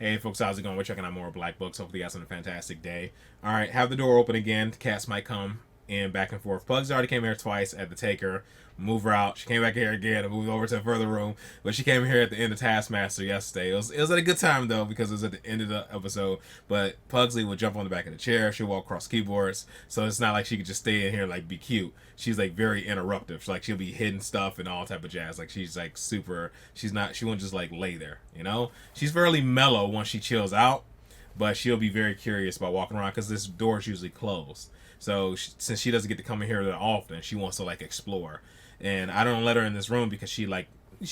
Hey folks, how's it going? We're checking out more Black Books. Hopefully you guys having a fantastic day. Alright, have the door open again. Cats might come in back and forth. Pugs already came here twice at the Taker. Move her out. She came back here again and moved over to a further room. But she came here at the end of Taskmaster yesterday. It was at a good time though because it was at the end of the episode. But Pugsley would jump on the back of the chair. She'll walk across keyboards. So it's not like she could just stay in here like be cute. She's like very interruptive. She'll be hitting stuff and all type of jazz. Like she's like super. She won't just like lay there. You know. She's fairly mellow once she chills out. But she'll be very curious about walking around because this door is usually closed. So since she doesn't get to come in here that often, she wants to like explore. And I don't let her in this room because she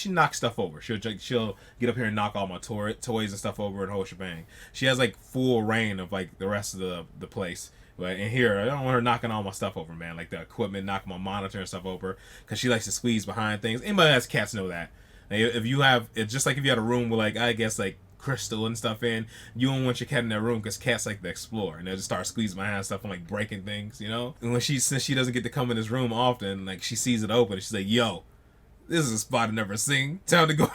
knocks stuff over. She'll get up here and knock all my toys and stuff over and whole shebang. She has like full reign of like the rest of the place. But in here, I don't want her knocking all my stuff over, man. Like the equipment, knocking my monitor and stuff over, because she likes to squeeze behind things. Anybody that has cats know that. Like, if you have, it's just like if you had a room with like I guess like crystal and stuff in, you don't want your cat in that room because cats like to explore and they'll just start squeezing behind stuff and like breaking things, you know. And since she doesn't get to come in this room often, like she sees it open and she's like, yo, this is a spot I've never seen. Time to go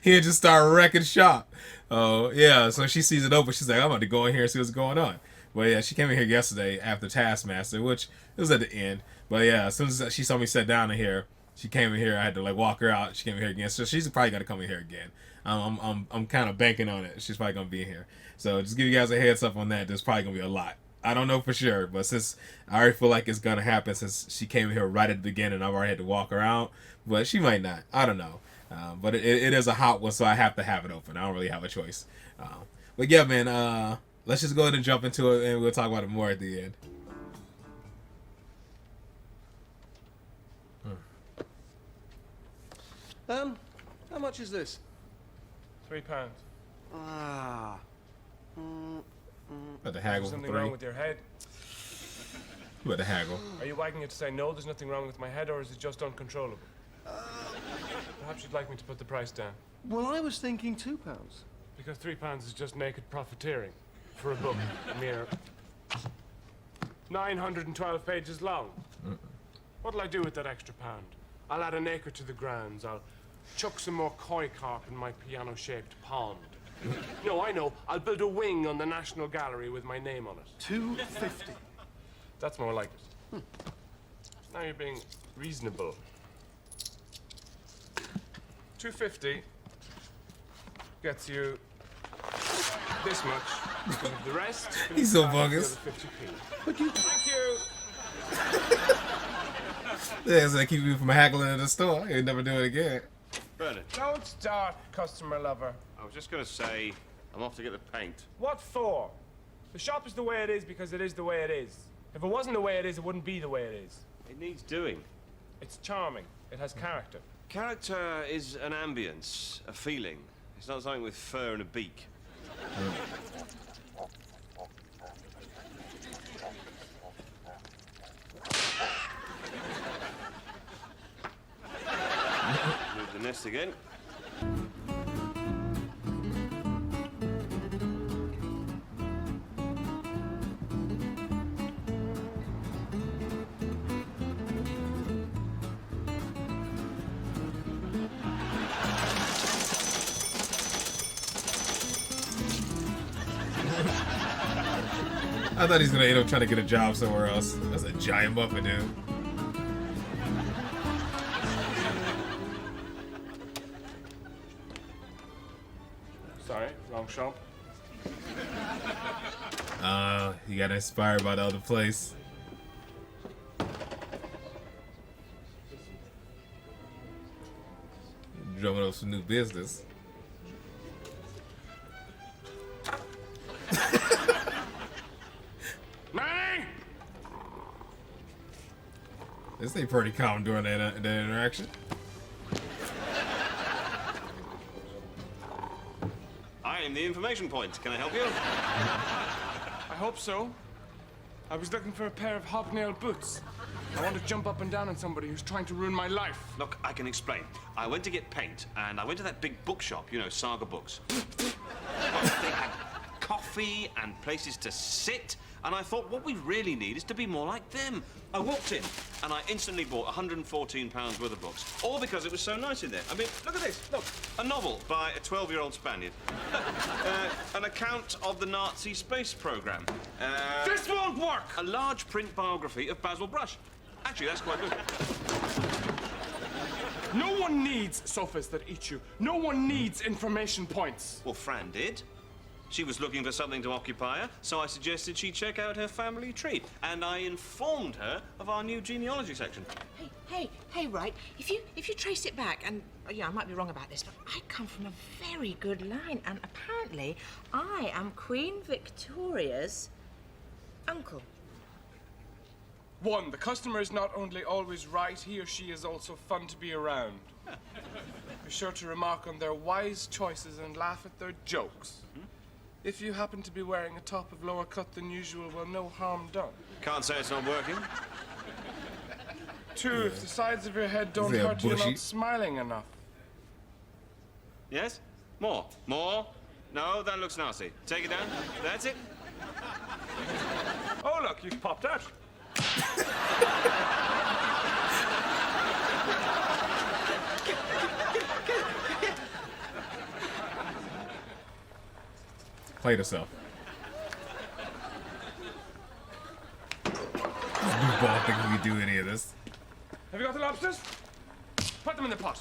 here and just start wrecking shop. Oh yeah, so she sees it open, she's like, I'm about to go in here and see what's going on. But yeah, she came in here yesterday after Taskmaster, which it was at the end. But yeah, as soon as she saw me sit down in here, she came in here. I had to like walk her out. She came in here again, so she's probably got to come in here again. I'm kind of banking on it. She's probably gonna be in here. So just give you guys a heads up on that. There's probably gonna be a lot. I don't know for sure, but since I already feel like it's gonna happen, since she came in here right at the beginning, I've already had to walk her out. But she might not. I don't know. But it is a hot one, so I have to have it open. I don't really have a choice. But yeah, man. Let's just go ahead and jump into it, and we'll talk about it more at the end. How much is this? £3. Ah. About to haggle Is for something 3. wrong with your head? You about to haggle. Are you wagging it to say no, there's nothing wrong with my head, or is it just uncontrollable? Perhaps you'd like me to put the price down. Well, I was thinking £2. Because £3 is just naked profiteering for a book, a mere 912 pages long. What'll I do with that extra pound? I'll add an acre to the grounds. I'll chuck some more koi carp in my piano-shaped pond. No, I know. I'll build a wing on the National Gallery with my name on it. $2.50. That's more like it. Now you're being reasonable. $2.50 gets you this much. The rest. He's so bogus. 50p. Thank you. Yeah, so they keep you from haggling at the store. You'll never do it again. Bernard, Don't start, customer lover. I was just going to say, I'm off to get the paint. What for? The shop is the way it is because it is the way it is. If it wasn't the way it is, it wouldn't be the way it is. It needs doing. It's charming. It has character. Character is an ambience, a feeling. It's not something with fur and a beak. Move the nest again. I thought he's gonna end up trying to get a job somewhere else. That's a giant muffin, dude. Sorry, wrong shop. You got inspired by the other place. Drumming up some new business. Manny! This ain't pretty calm during that interaction. I am the information point. Can I help you? I hope so. I was looking for a pair of hobnail boots. I want to jump up and down on somebody who's trying to ruin my life. Look, I can explain. I went to get paint, and I went to that big bookshop, you know, Saga Books. They had coffee and places to sit. And I thought, what we really need is to be more like them. I walked in, and I instantly bought £114 worth of books. All because it was so nice in there. I mean, look at this. Look, a novel by a 12-year-old Spaniard. An account of the Nazi space program. This won't work! A large print biography of Basil Brush. Actually, that's quite good. No one needs sofas that eat you. No one needs information points. Well, Fran did. She was looking for something to occupy her, so I suggested she check out her family tree. And I informed her of our new genealogy section. Hey, right. If you trace it back, and yeah, I might be wrong about this, but I come from a very good line, and apparently I am Queen Victoria's uncle. 1, the customer is not only always right, he or she is also fun to be around. Be sure to remark on their wise choices and laugh at their jokes. If you happen to be wearing a top of lower cut than usual, well, no harm done. Can't say it's not working. 2, if the sides of your head don't Is it hurt, you're bushy? not smiling enough. Yes? More. More. No, that looks nasty. Take it down. That's it. Oh, look, you've popped out. Played herself. Goofball thinking we do any of this. Have you got the lobsters? Put them in the pot.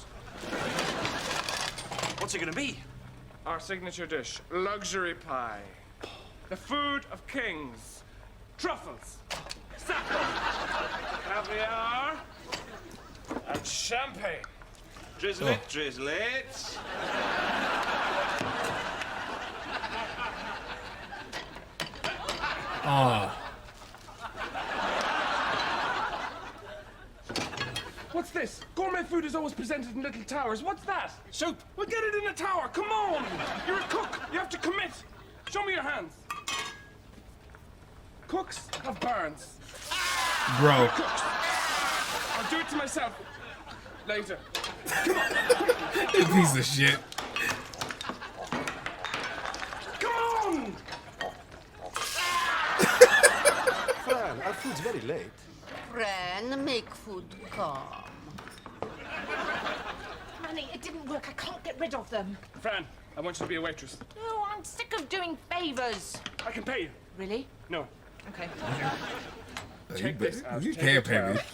What's it gonna be? Our signature dish, luxury pie. The food of kings. Truffles, saffron, caviar, and champagne. Drizzle it, drizzle it. Ah, What's this? Gourmet food is always presented in little towers. What's that? Soup. Well, get it in a tower. Come on. You're a cook. You have to commit. Show me your hands. Cooks have barns. bro. Cooks. I'll do it to myself. Later. Piece of shit. Come on! Fran, our food's very late. Fran, make food come. Manny, it didn't work. I can't get rid of them. Fran, I want you to be a waitress. No, I'm sick of doing favors. I can pay you. Really? No. Okay. Check this out. You Take can't it pay me. out.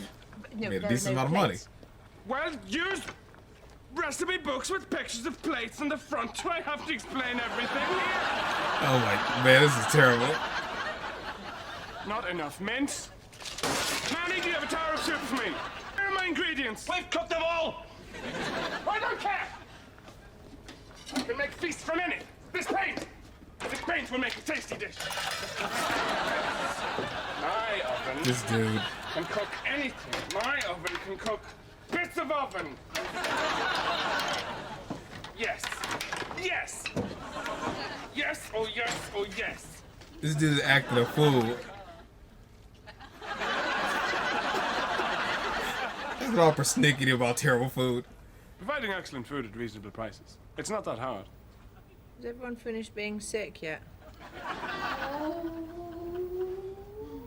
No, Made a there are decent no amount of money. plates. Well, use recipe books with pictures of plates in the front. Do I have to explain everything here? Oh my man, this is terrible. Not enough mint. Manny, do you have a tower of soup for me? Here are my ingredients. We've cooked them all! I don't care. I can make feast from any. This paint. This paint will make a tasty dish. My oven This dude. can cook anything. My oven can cook bits of oven. Yes. Yes. Yes. Oh, yes. Oh, yes. This dude is acting a fool. He's all persnickety about terrible food. Providing excellent food at reasonable prices. It's not that hard. Has everyone finished being sick yet?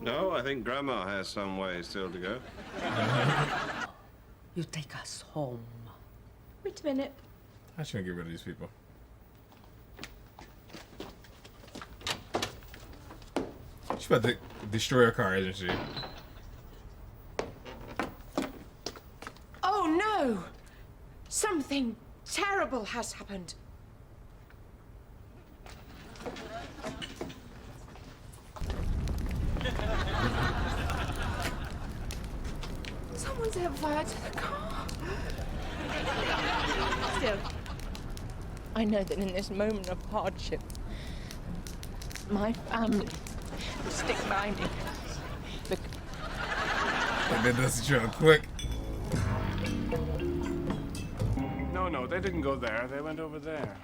No, I think Grandma has some way still to go. You take us home. Wait a minute. I shouldn't get rid of these people. She's about to destroy her car, isn't she? Oh no! Something terrible has happened. Someone's set fire to the car. Still, I know that in this moment of hardship, my family will stick by me. And then does it real quick. No, they didn't go there. They went over there.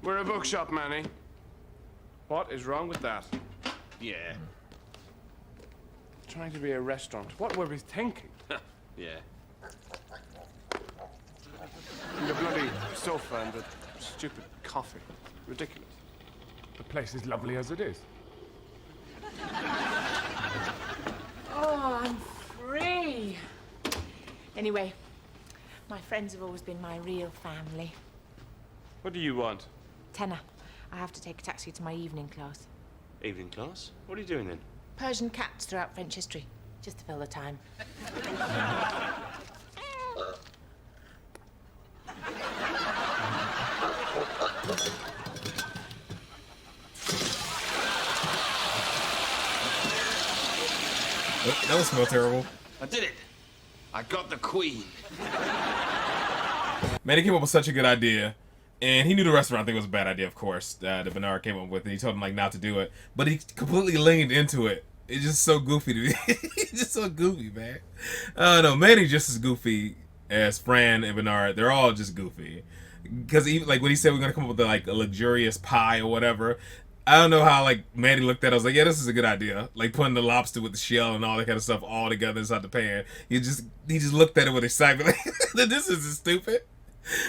We're a bookshop, Manny. What is wrong with that? Yeah. Trying to be a restaurant. What were we thinking? Yeah. And the bloody sofa and the stupid coffee. Ridiculous. The place is lovely as it is. Oh, I'm free. Anyway, my friends have always been my real family. What do you want? Tenner, I have to take a taxi to my evening class. Evening class? What are you doing then? Persian cats throughout French history, just to fill the time. That would smell terrible. I did it. I got the queen. Man, he came up with such a good idea. And he knew the restaurant thing was a bad idea, of course, that Bernard came up with. And he told him, like, not to do it. But he completely leaned into it. It's just so goofy to me. He's just so goofy, man. I don't know. Manny's just as goofy as Fran and Bernard. They're all just goofy. Because even, like, when he said we're going to come up with, like, a luxurious pie or whatever, I don't know how, like, Manny looked at it. I was like, yeah, this is a good idea. Like, putting the lobster with the shell and all that kind of stuff all together inside the pan. He just looked at it with excitement. Like, this isn't stupid.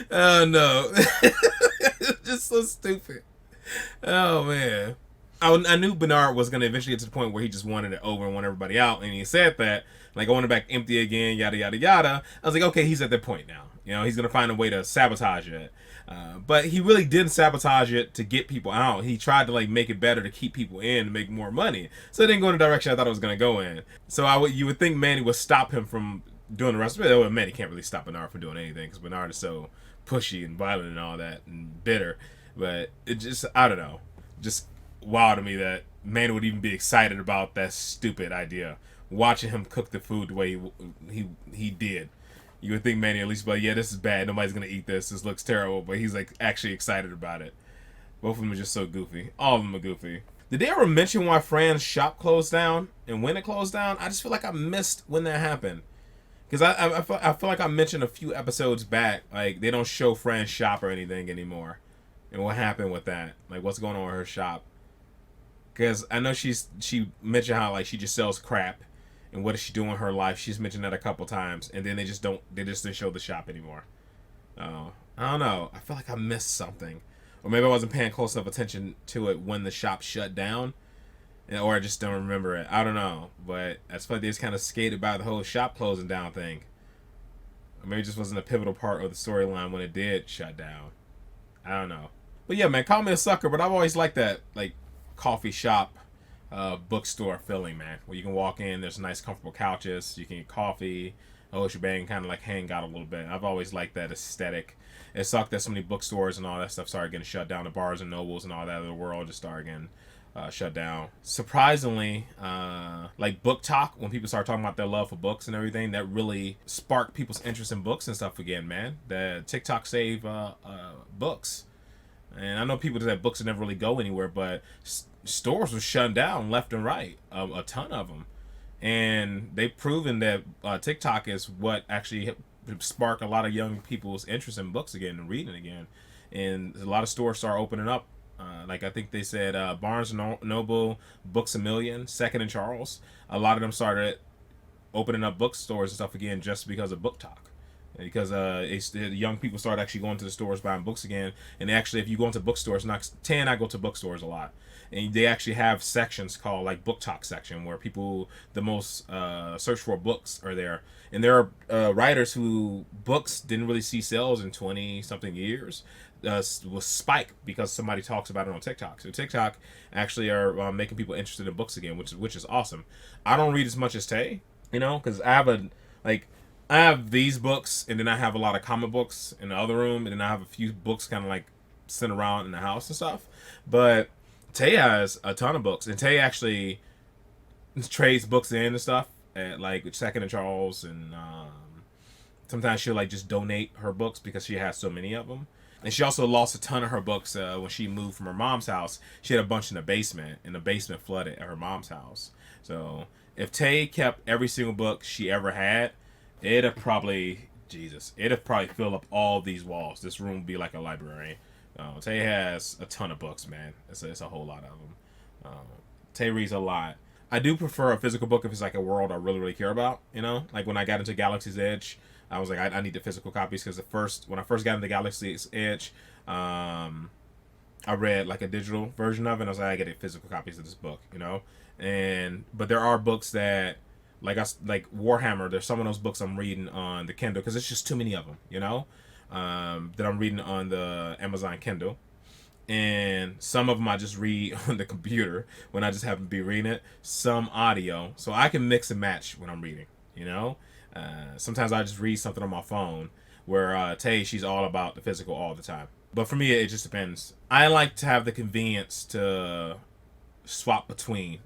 Oh, no. It's just so stupid. Oh, man. I knew Bernard was going to eventually get to the point where he just wanted it over and want everybody out. And he said that, like, I want it back empty again, yada, yada, yada. I was like, okay, he's at that point now. You know, he's going to find a way to sabotage it. But he really didn't sabotage it to get people out. He tried to, like, make it better to keep people in to make more money. So it didn't go in the direction I thought it was going to go in. So you would think Manny would stop him from doing the rest of it. Well, Manny can't really stop Bernard from doing anything because Bernard is so pushy and violent and all that and bitter. But it just, I don't know, just wild to me that Manny would even be excited about that stupid idea. Watching him cook the food the way he did. You would think Manny at least be like, yeah, this is bad. Nobody's going to eat this. This looks terrible. But he's, like, actually excited about it. Both of them are just so goofy. All of them are goofy. Did they ever mention why Fran's shop closed down and when it closed down? I just feel like I missed when that happened. Because I feel like I mentioned a few episodes back, like, they don't show Fran's shop or anything anymore. And what happened with that? Like, what's going on with her shop? Because I know she mentioned how, like, she just sells crap. And what is she doing in her life? She's mentioned that a couple times. And then they just didn't show the shop anymore. Oh, I don't know. I feel like I missed something. Or maybe I wasn't paying close enough attention to it when the shop shut down. Or I just don't remember it. I don't know. But I feel like they just kind of skated by the whole shop closing down thing. Or maybe it just wasn't a pivotal part of the storyline when it did shut down. I don't know. But yeah, man, call me a sucker. But I've always liked that, like, coffee shop, bookstore feeling, man. Where you can walk in, there's nice, comfortable couches. You can get coffee, whole shebang, kind of like hang out a little bit. I've always liked that aesthetic. It sucked that so many bookstores and all that stuff started getting shut down. The Barnes and Nobles and all that of the world just started getting shut down. Surprisingly, like Book Talk, when people start talking about their love for books and everything, that really sparked people's interest in books and stuff again, man. The TikTok saved books. And I know people that books never really go anywhere, but stores were shut down left and right, a ton of them. And they've proven that TikTok is what actually sparked a lot of young people's interest in books again and reading again. And a lot of stores start opening up. Like I think they said Barnes & Noble, Books A Million, Second and Charles. A lot of them started opening up bookstores and stuff again just because of Book Talk. Because young people start actually going to the stores buying books again. And actually, if you go into bookstores, Tay and I go to bookstores a lot. And they actually have sections called like Book Talk section where people, the most search for books are there. And there are writers who books didn't really see sales in 20-something years. Was spike because somebody talks about it on TikTok. So TikTok actually are making people interested in books again, which is awesome. I don't read as much as Tay, you know, because I have these books, and then I have a lot of comic books in the other room, and then I have a few books kind of like sitting around in the house and stuff. But Tay has a ton of books, and Tay actually trades books in and stuff at like Second and Charles, and sometimes she'll like just donate her books because she has so many of them. And she also lost a ton of her books when she moved from her mom's house. She had a bunch in the basement, and the basement flooded at her mom's house. So if Tay kept every single book she ever had, it'd probably fill up all these walls. This room would be like a library. Tay has a ton of books, man. It's a whole lot of them. Tay reads a lot. I do prefer a physical book if it's like a world I really, really care about, you know? Like when I got into Galaxy's Edge, I was like, I need the physical copies because when I first got into Galaxy's Edge, I read like a digital version of it. And I was like, I get physical copies of this book, you know. But there are books that like Warhammer. There's some of those books I'm reading on the Kindle because it's just too many of them, you know. That I'm reading on the Amazon Kindle. And some of them I just read on the computer when I just happen to be reading it. Some audio, so I can mix and match when I'm reading, you know. Sometimes I just read something on my phone where Tay, she's all about the physical all the time. But for me, it just depends. I like to have the convenience to swap between,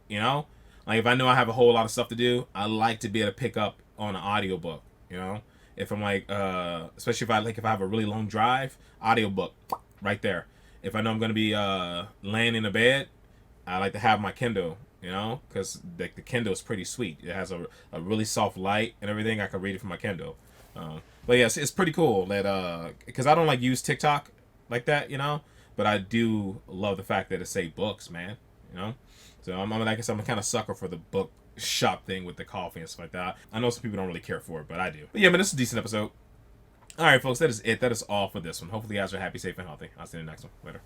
you know. Like if I know I have a whole lot of stuff to do, I like to be able to pick up on an audiobook, you know. If I'm like, especially if I have a really long drive, audiobook right there. If I know I'm gonna be laying in a bed, I like to have my Kindle, you know, because the Kindle is pretty sweet. It has a really soft light and everything. I can read it from my Kindle. But yes, it's pretty cool that because I don't like use TikTok like that, you know, but I do love the fact that it say books, man, you know. So I'm kind of sucker for the book shop thing with the coffee and stuff like that. I know some people don't really care for it, but I do. But yeah, man, this is a decent episode. All right, folks, that is it. That is all for this one. Hopefully you guys are happy, safe, and healthy. I'll see you in the next one. Later.